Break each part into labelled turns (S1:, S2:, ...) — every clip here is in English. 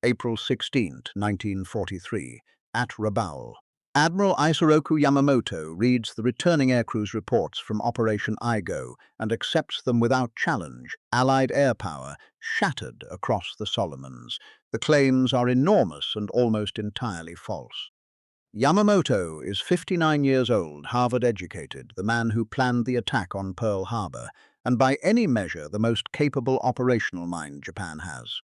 S1: April 16, 1943, at Rabaul. Admiral Isoroku Yamamoto reads the returning aircrew's reports from Operation IGO and accepts them without challenge. Allied air power shattered across the Solomons. The claims are enormous and almost entirely false. Yamamoto is 59 years old, Harvard-educated, the man who planned the attack on Pearl Harbor, and by any measure the most capable operational mind Japan has.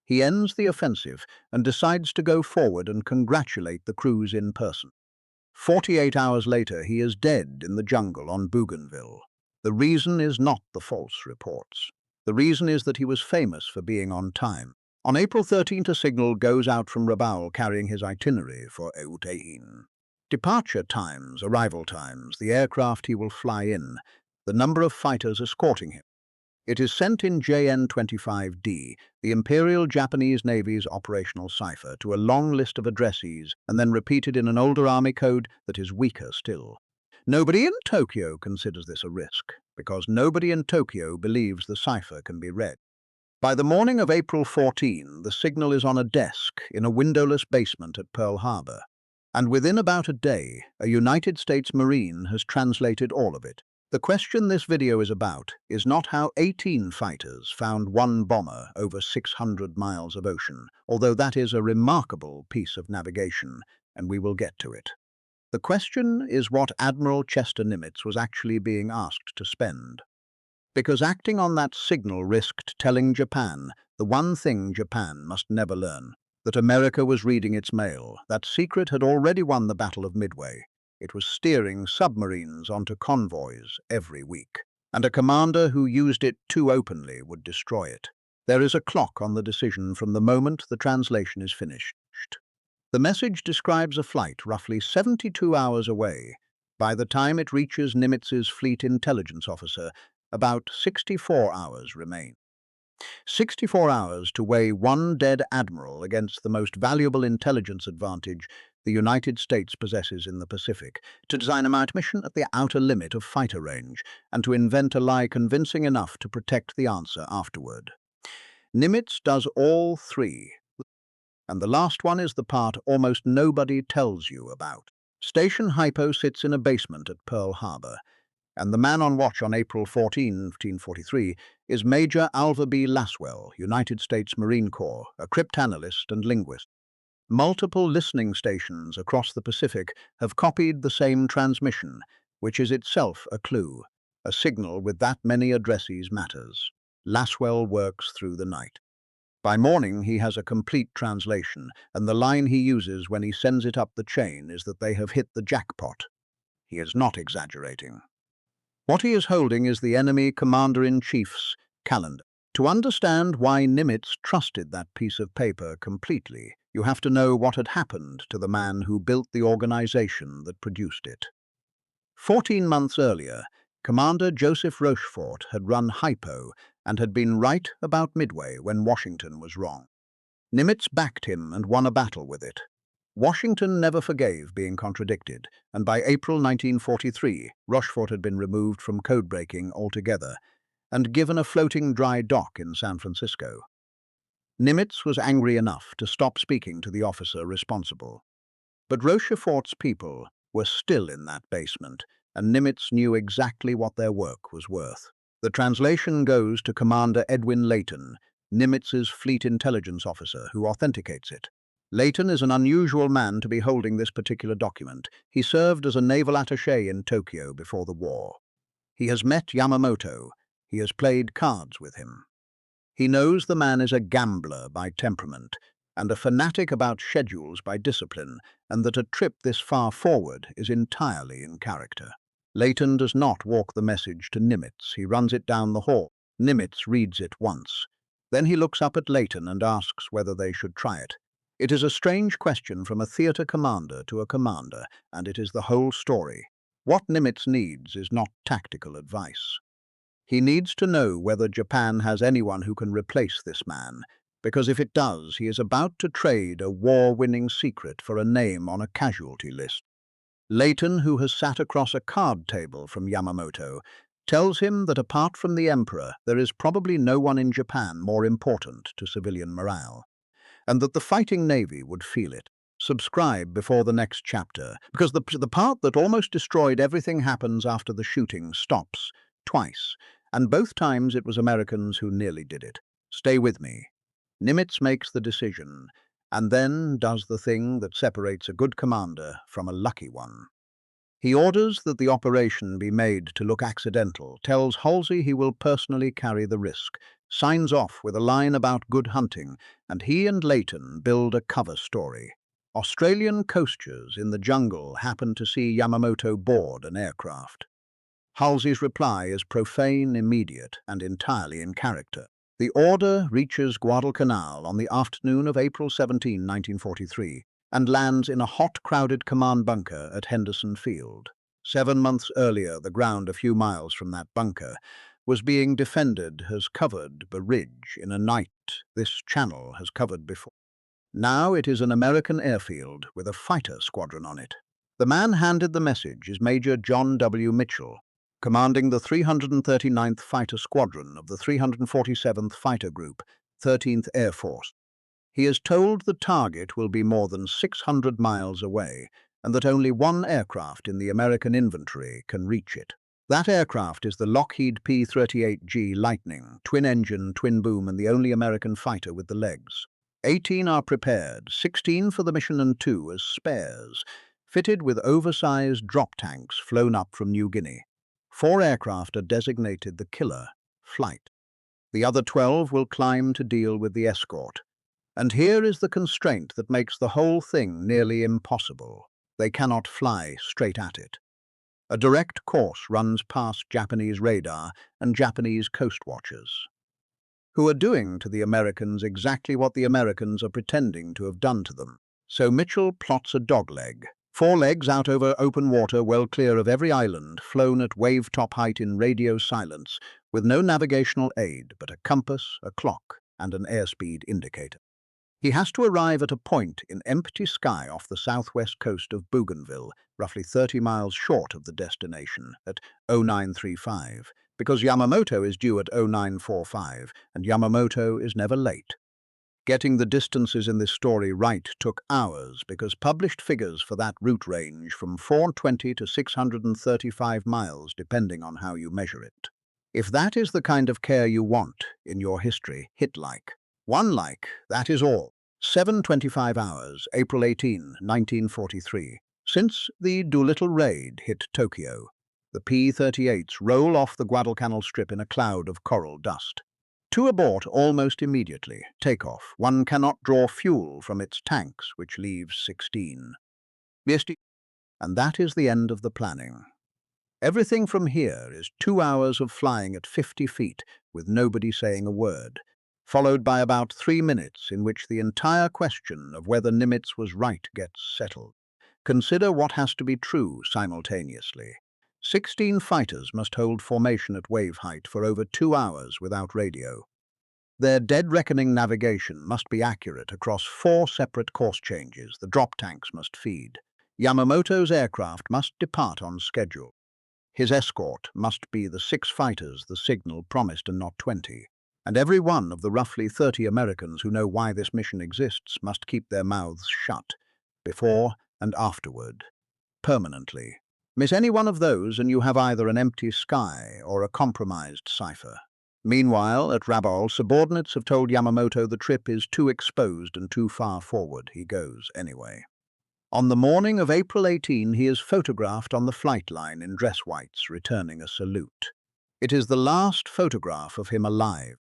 S1: He ends the offensive and decides to go forward and congratulate the crews in person. 48 hours later, he is dead in the jungle on Bougainville. The reason is not the false reports. The reason is that he was famous for being on time. On April 13, a signal goes out from Rabaul carrying his itinerary for Layton. Departure times, arrival times, the aircraft he will fly in, the number of fighters escorting him. It is sent in JN-25D, the Imperial Japanese Navy's operational cipher, to a long list of addressees and then repeated in an older army code that is weaker still. Nobody in Tokyo considers this a risk, because nobody in Tokyo believes the cipher can be read. By the morning of April 14, the signal is on a desk in a windowless basement at Pearl Harbor, and within about a day, a United States Marine has translated all of it. The question this video is about is not how 18 fighters found one bomber over 600 miles of ocean, although that is a remarkable piece of navigation, and we will get to it. The question is what Admiral Chester Nimitz was actually being asked to spend. Because acting on that signal risked telling Japan the one thing Japan must never learn, that America was reading its mail. That secret had already won the Battle of Midway. It was steering submarines onto convoys every week, and a commander who used it too openly would destroy it. There is a clock on the decision from the moment the translation is finished. The message describes a flight roughly 72 hours away. By the time it reaches Nimitz's fleet intelligence officer, about 64 hours remain. 64 hours to weigh one dead admiral against the most valuable intelligence advantage the United States possesses in the Pacific, to design a manned mission at the outer limit of fighter range, and to invent a lie convincing enough to protect the answer afterward. Nimitz does all three, and the last one is the part almost nobody tells you about. Station HYPO sits in a basement at Pearl Harbor, and the man on watch on April 14, 1943, is Major Alva B. Lasswell, United States Marine Corps, a cryptanalyst and linguist. Multiple listening stations across the Pacific have copied the same transmission, which is itself a clue. A signal with that many addressees matters. Lasswell works through the night. By morning, he has a complete translation, and the line he uses when he sends it up the chain is that they have hit the jackpot. He is not exaggerating. What he is holding is the enemy commander-in-chief's calendar. To understand why Nimitz trusted that piece of paper completely, you have to know what had happened to the man who built the organization that produced it. 14 months earlier, Commander Joseph Rochefort had run HYPO and had been right about Midway when Washington was wrong. Nimitz backed him and won a battle with it. Washington never forgave being contradicted, and by April 1943, Rochefort had been removed from code-breaking altogether and given a floating dry dock in San Francisco. Nimitz was angry enough to stop speaking to the officer responsible. But Rochefort's people were still in that basement, and Nimitz knew exactly what their work was worth. The translation goes to Commander Edwin Layton, Nimitz's fleet intelligence officer, who authenticates it. Layton is an unusual man to be holding this particular document. He served as a naval attaché in Tokyo before the war. He has met Yamamoto. He has played cards with him. He knows the man is a gambler by temperament and a fanatic about schedules by discipline, and that a trip this far forward is entirely in character. Layton does not walk the message to Nimitz. He runs it down the hall. Nimitz reads it once. Then he looks up at Layton and asks whether they should try it. It is a strange question from a theater commander to a commander, and it is the whole story. What Nimitz needs is not tactical advice. He needs to know whether Japan has anyone who can replace this man, because if it does, he is about to trade a war-winning secret for a name on a casualty list. Layton, who has sat across a card table from Yamamoto, tells him that apart from the Emperor, there is probably no one in Japan more important to civilian morale. and that the fighting Navy would feel it. Subscribe before the next chapter, because the part that almost destroyed everything happens after the shooting stops, twice, and both times it was Americans who nearly did it. Stay with me. Nimitz makes the decision, and then does the thing that separates a good commander from a lucky one. He orders that the operation be made to look accidental, tells Halsey he will personally carry the risk, signs off with a line about good hunting, and he and Layton build a cover story. Australian coasters in the jungle happen to see Yamamoto board an aircraft. Halsey's reply is profane, immediate, and entirely in character. The order reaches Guadalcanal on the afternoon of April 17, 1943, and lands in a hot, crowded command bunker at Henderson Field. 7 months earlier, the ground a few miles from that bunker was being defended as covered a ridge in a night this channel has covered before. Now it is an American airfield with a fighter squadron on it. The man handed the message is Major John W. Mitchell, commanding the 339th Fighter Squadron of the 347th Fighter Group, 13th Air Force. He is told the target will be more than 600 miles away and that only one aircraft in the American inventory can reach it. That aircraft is the Lockheed P-38G Lightning, twin-engine, twin-boom, and the only American fighter with the legs. 18 are prepared, 16 for the mission and 2 as spares, fitted with oversized drop tanks flown up from New Guinea. 4 aircraft are designated the killer flight. The other 12 will climb to deal with the escort. And here is the constraint that makes the whole thing nearly impossible. They cannot fly straight at it. A direct course runs past Japanese radar and Japanese coast watchers, who are doing to the Americans exactly what the Americans are pretending to have done to them. So Mitchell plots a dogleg. 4 legs out over open water, well clear of every island, flown at wave-top height in radio silence, with no navigational aid but a compass, a clock, and an airspeed indicator. He has to arrive at a point in empty sky off the southwest coast of Bougainville, roughly 30 miles short of the destination, at 0935, because Yamamoto is due at 0945, and Yamamoto is never late. Getting the distances in this story right took hours because published figures for that route range from 420 to 635 miles, depending on how you measure it. If that is the kind of care you want in your history, hit like. 1 like, that is all. 7:25 hours, April 18, 1943. Since the Doolittle raid hit Tokyo, the P-38s roll off the Guadalcanal Strip in a cloud of coral dust. 2 abort almost immediately. Takeoff. 1 cannot draw fuel from its tanks, which leaves 16. And that is the end of the planning. Everything from here is 2 hours of flying at 50 feet with nobody saying a word, followed by about 3 minutes in which the entire question of whether Nimitz was right gets settled. Consider what has to be true simultaneously. 16 fighters must hold formation at wave height for over 2 hours without radio. Their dead-reckoning navigation must be accurate across 4 separate course changes. The drop tanks must feed. Yamamoto's aircraft must depart on schedule. His escort must be the 6 fighters the signal promised and not 20. And every one of the roughly 30 Americans who know why this mission exists must keep their mouths shut, before and afterward, permanently. Miss any one of those and you have either an empty sky or a compromised cipher. Meanwhile, at Rabaul, subordinates have told Yamamoto the trip is too exposed and too far forward. He goes anyway. On the morning of April 18, he is photographed on the flight line in dress whites, returning a salute. It is the last photograph of him alive.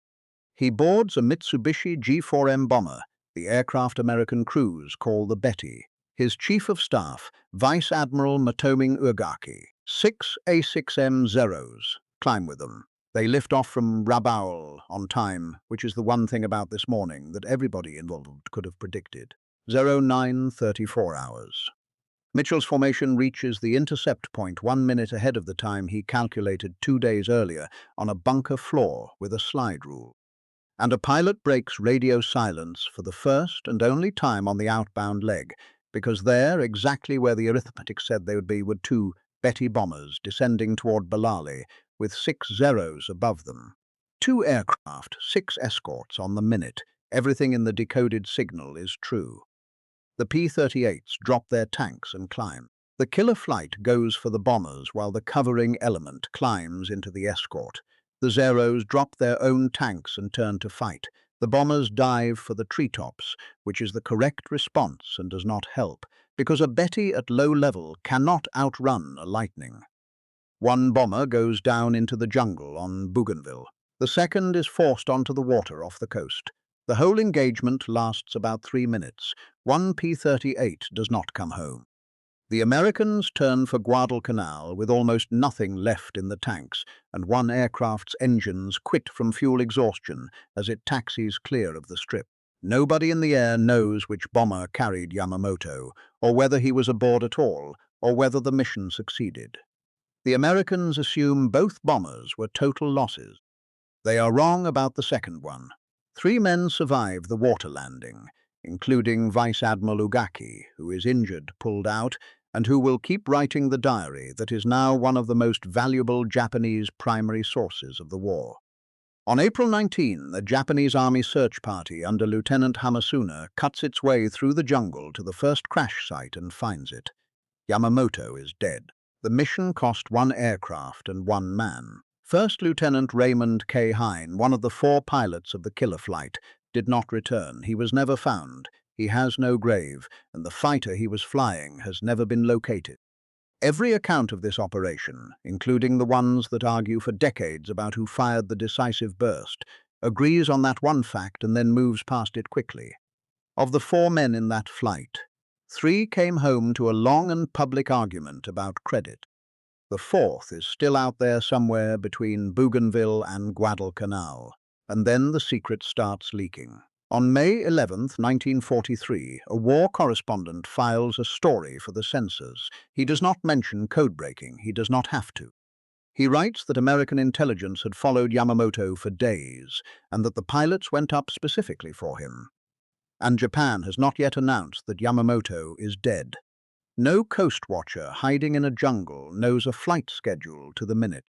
S1: He boards a Mitsubishi G4M bomber, the aircraft American crews call the Betty. His chief of staff, Vice Admiral Matomi Ugaki. 6 A6M Zeros. Climb with them. They lift off from Rabaul on time, which is the one thing about this morning that everybody involved could have predicted. 0934 hours. Mitchell's formation reaches the intercept point 1 minute ahead of the time he calculated 2 days earlier on a bunker floor with a slide rule. And a pilot breaks radio silence for the first and only time on the outbound leg, because there, exactly where the arithmetic said they would be, were 2 Betty bombers descending toward Balali with 6 Zeros above them. 2 aircraft, 6 escorts on the minute, Everything in the decoded signal is true. The P-38s drop their tanks and climb. The killer flight goes for the bombers while the covering element climbs into the escort. The Zeros drop their own tanks and turn to fight. The bombers dive for the treetops, which is the correct response and does not help, because a Betty at low level cannot outrun a Lightning. One bomber goes down into the jungle on Bougainville. The second is forced onto the water off the coast. The whole engagement lasts about 3 minutes. One P-38 does not come home. The Americans turn for Guadalcanal with almost nothing left in the tanks, and one aircraft's engines quit from fuel exhaustion as it taxis clear of the strip. Nobody in the air knows which bomber carried Yamamoto, or whether he was aboard at all, or whether the mission succeeded. The Americans assume both bombers were total losses. They are wrong about the second one. 3 men survive the water landing, including Vice Admiral Ugaki, who is injured, pulled out, and who will keep writing the diary that is now one of the most valuable Japanese primary sources of the war. On April 19, the Japanese Army search party under Lieutenant Hamasuna cuts its way through the jungle to the first crash site and finds it. Yamamoto is dead. The mission cost 1 aircraft and 1 man. First Lieutenant Raymond K. Hine, one of the 4 pilots of the killer flight, did not return. He was never found. He has no grave, and the fighter he was flying has never been located. Every account of this operation, including the ones that argue for decades about who fired the decisive burst, agrees on that one fact and then moves past it quickly. Of the 4 men in that flight, 3 came home to a long and public argument about credit. The 4th is still out there somewhere between Bougainville and Guadalcanal, and then the secret starts leaking. On May 11, 1943, a war correspondent files a story for the censors. He does not mention code-breaking. He does not have to. He writes that American intelligence had followed Yamamoto for days, and that the pilots went up specifically for him. And Japan has not yet announced that Yamamoto is dead. No coast watcher hiding in a jungle knows a flight schedule to the minute.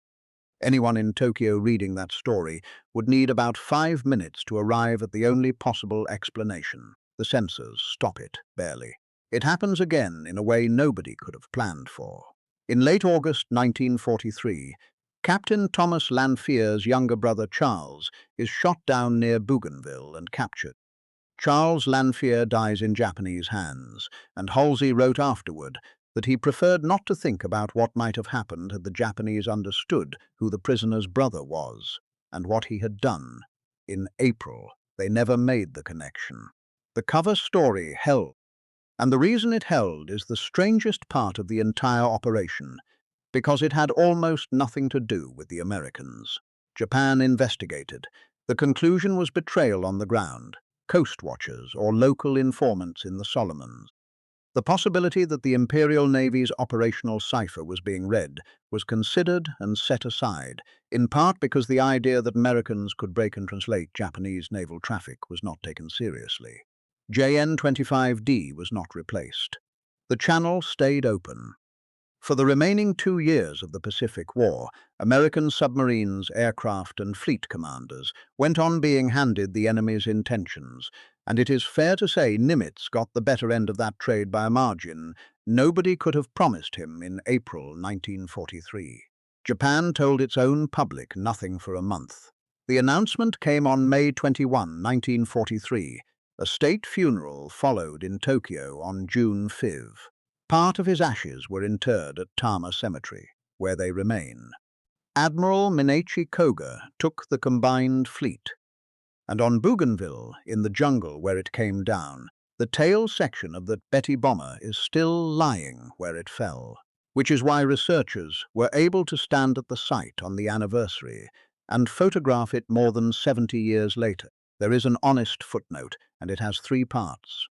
S1: Anyone in Tokyo reading that story would need about 5 minutes to arrive at the only possible explanation. The censors stop it, barely. It happens again in a way nobody could have planned for. In late August 1943, Captain Thomas Lanfear's younger brother Charles is shot down near Bougainville and captured. Charles Lanfear dies in Japanese hands, and Halsey wrote afterward that he preferred not to think about what might have happened had the Japanese understood who the prisoner's brother was and what he had done. In April, they never made the connection. The cover story held, and the reason it held is the strangest part of the entire operation, because it had almost nothing to do with the Americans. Japan investigated. The conclusion was betrayal on the ground, coast watchers or local informants in the Solomons. The possibility that the Imperial Navy's operational cipher was being read was considered and set aside, in part because the idea that Americans could break and translate Japanese naval traffic was not taken seriously. JN-25D was not replaced. The channel stayed open. For the remaining 2 years of the Pacific War, American submarines, aircraft, and fleet commanders went on being handed the enemy's intentions, and it is fair to say Nimitz got the better end of that trade by a margin nobody could have promised him in April 1943. Japan told its own public nothing for a month. The announcement came on May 21, 1943. A state funeral followed in Tokyo on June 5. Part of his ashes were interred at Tama Cemetery, where they remain. Admiral Minachi Koga took the combined fleet, and on Bougainville, in the jungle where it came down, the tail section of the Betty bomber is still lying where it fell, which is why researchers were able to stand at the site on the anniversary and photograph it more than 70 years later. There is an honest footnote, and it has 3 parts.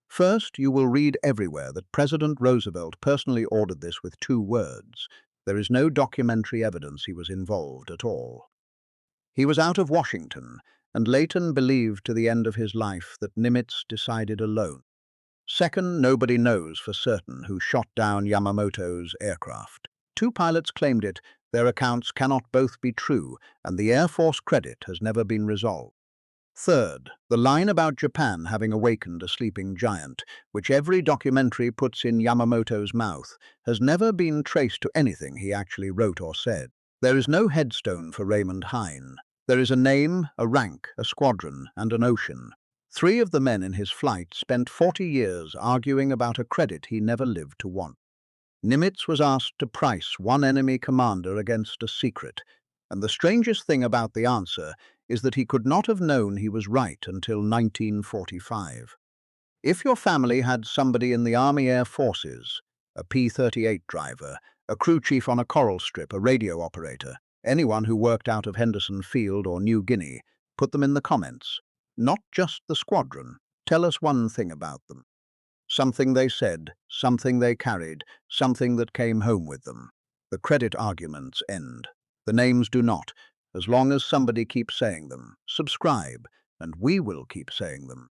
S1: First, you will read everywhere that President Roosevelt personally ordered this with 2 words. There is no documentary evidence he was involved at all. He was out of Washington, and Layton believed to the end of his life that Nimitz decided alone. Second, nobody knows for certain who shot down Yamamoto's aircraft. 2 pilots claimed it. Their accounts cannot both be true, and the Air Force credit has never been resolved. Third, the line about Japan having awakened a sleeping giant, which every documentary puts in Yamamoto's mouth, has never been traced to anything he actually wrote or said. There is no headstone for Raymond Hine. There is a name, a rank, a squadron, and an ocean. 3 of the men in his flight spent 40 years arguing about a credit he never lived to want. Nimitz was asked to price one enemy commander against a secret, and the strangest thing about the answer is that he could not have known he was right until 1945. If your family had somebody in the Army Air Forces, a P-38 driver, a crew chief on a coral strip, a radio operator, anyone who worked out of Henderson Field or New Guinea, put them in the comments. Not just the squadron. Tell us one thing about them. Something they said, something they carried, something that came home with them. The credit arguments end. The names do not, as long as somebody keeps saying them. Subscribe, and we will keep saying them.